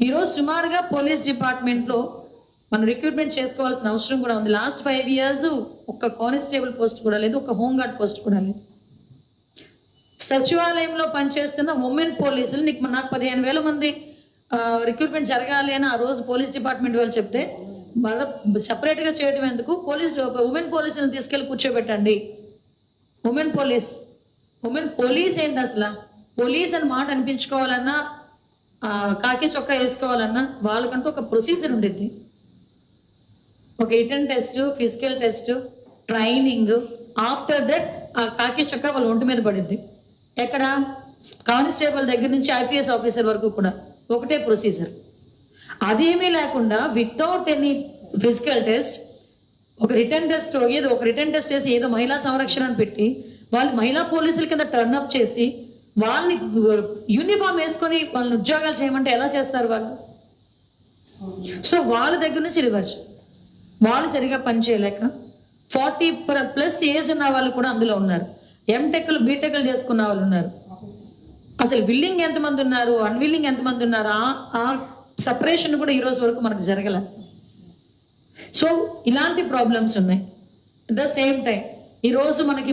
ఈరోజు సుమారుగా పోలీస్ డిపార్ట్మెంట్లో మనం రిక్రూట్మెంట్ చేసుకోవాల్సిన అవసరం కూడా ఉంది. లాస్ట్ 5 years ఒక్క కానిస్టేబుల్ పోస్ట్ కూడా లేదు, ఒక హోంగార్డ్ పోస్ట్ కూడా లేదు. సచివాలయంలో పనిచేస్తున్న ఉమెన్ పోలీసులు నాకు 15,000 మంది రిక్రూట్మెంట్ జరగాలి అని ఆ రోజు పోలీస్ డిపార్ట్మెంట్ వాళ్ళు చెప్తే వాళ్ళ సపరేట్గా చేయడం ఎందుకు, ఉమెన్ పోలీసులను తీసుకెళ్ళి కూర్చోబెట్టండి. ఉమెన్ పోలీస్ ఏంటి అసలు? పోలీస్ అని మాట అనిపించుకోవాలన్నా, కాకి చొక్కా వేసుకోవాలన్నా వాళ్ళకంటూ ఒక ప్రొసీజర్ ఉండేది. ఒక written test, physical test, training. After that ఆ కాకి చొక్కా వాళ్ళ ఒంటి మీద పడింది. ఎక్కడ? కానిస్టేబుల్ దగ్గర నుంచి IPS ఆఫీసర్ వరకు కూడా ఒకటే ప్రొసీజర్. అదేమీ లేకుండా వితౌట్ ఎనీ ఫిజికల్ టెస్ట్, ఒక రిటర్న్ టెస్ట్ చేసి ఏదో మహిళా సంరక్షణ అని పెట్టి వాళ్ళు మహిళా పోలీసుల కింద టర్న్అప్ చేసి వాళ్ళని యూనిఫామ్ వేసుకొని వాళ్ళని ఉద్యోగాలు చేయమంటే ఎలా చేస్తారు వాళ్ళు? సో వాళ్ళ దగ్గర నుంచి రివర్స్. వాళ్ళు సరిగా పనిచేయలేక 40+ ఏజ్ ఉన్న వాళ్ళు కూడా అందులో ఉన్నారు. MTechలు, BTechలు చేసుకున్న వాళ్ళు ఉన్నారు. అసలు విల్లింగ్ ఎంతమంది ఉన్నారు, అన్విల్లింగ్ ఎంతమంది ఉన్నారు, ఆ సపరేషన్ కూడా ఈ రోజు వరకు మనకు జరగల. సో ఇలాంటి ప్రాబ్లమ్స్ ఉన్నాయి. అట్ ద సేమ్ టైం ఈరోజు మనం